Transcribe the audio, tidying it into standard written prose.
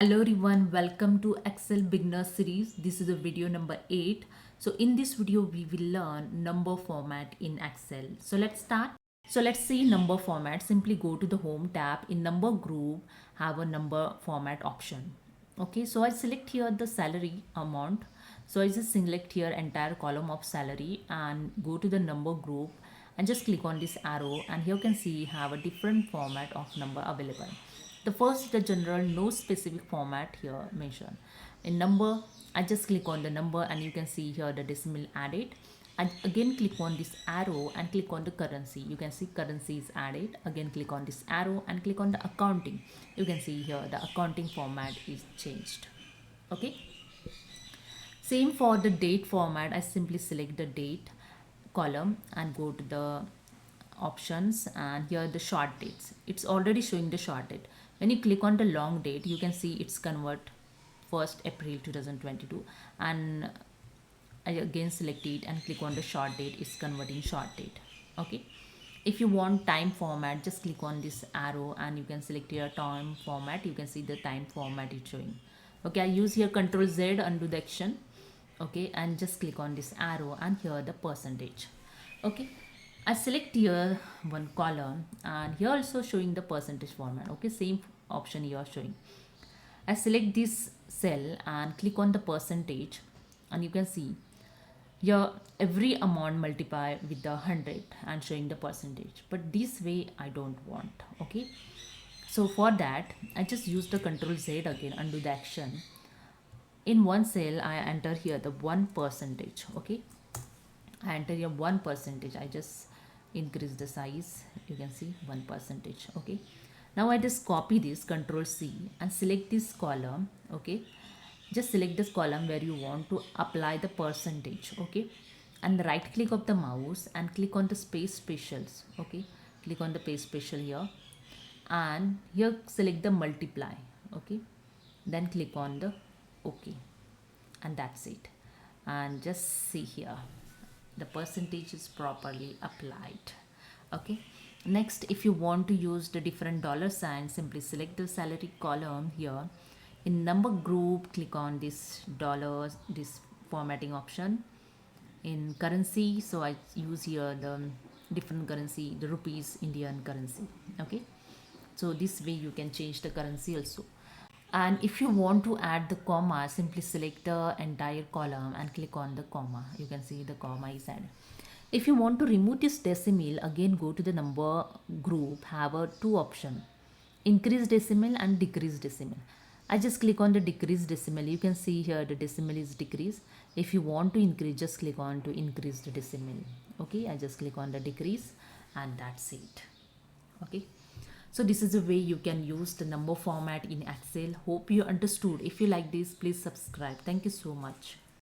Hello everyone, welcome to Excel Beginner series. This is the video number 8. So in this video we will learn number format in Excel. So let's start. So let's see number format. Simply go to the home tab. In number group have a number format option. Okay, so I select here the salary amount. So I just select here entire column of salary and go to the number group and just click on this arrow, and here you can see have a different format of number available. The first is the general, no specific format here mentioned. In number, I just click on the number and you can see here the decimal added. And again click on this arrow and click on the currency. You can see currency is added. Again click on this arrow and click on the accounting. You can see here the accounting format is changed. Okay. Same for the date format. I simply select the date column and go to the options, and here the short dates. It's already showing the short date. When you click on the long date, you can see it's convert 1st April 2022, and I again select it and click on the short date. It's converting short date. Okay. If you want time format, just click on this arrow and you can select your time format. You can see the time format is showing. Okay, I use here Control Z, undo the action. Okay, and just click on this arrow and here the percentage. Okay, I select here one column and here also showing the percentage format. Okay, same option you are showing. I select this cell and click on the percentage, and you can see here every amount multiply with the 100 and showing the percentage, but this way I don't want. Okay, so for that I just use the Control Z again, undo the action. In one cell I enter here the 1%. Okay, I enter here 1%. I just increase the size. You can see 1%. Okay, now I just copy this, Control C, and select this column. Okay, just select this column where you want to apply the percentage. Okay, and right click of the mouse and click on the paste specials. Okay, click on the paste special here, and here select the multiply. Okay, then click on the OK, and that's it. And just see here the percentage is properly applied. Okay, next, if you want to use the different dollar sign, simply select the salary column here. In number group, click on this dollars, this formatting option. In currency, so I use here the different currency, the rupees Indian currency. Okay, so this way you can change the currency also. And if you want to add the comma, simply select the entire column and click on the comma. You can see the comma is added. If you want to remove this decimal, again go to the number group, have a two option, increase decimal and decrease decimal. I just click on the decrease decimal. You can see here the decimal is decrease. If you want to increase, just click on to increase the decimal. Okay, I just click on the decrease, and that's it. Okay, so this is a way you can use the number format in Excel. Hope you understood. If you like this, please subscribe. Thank you so much.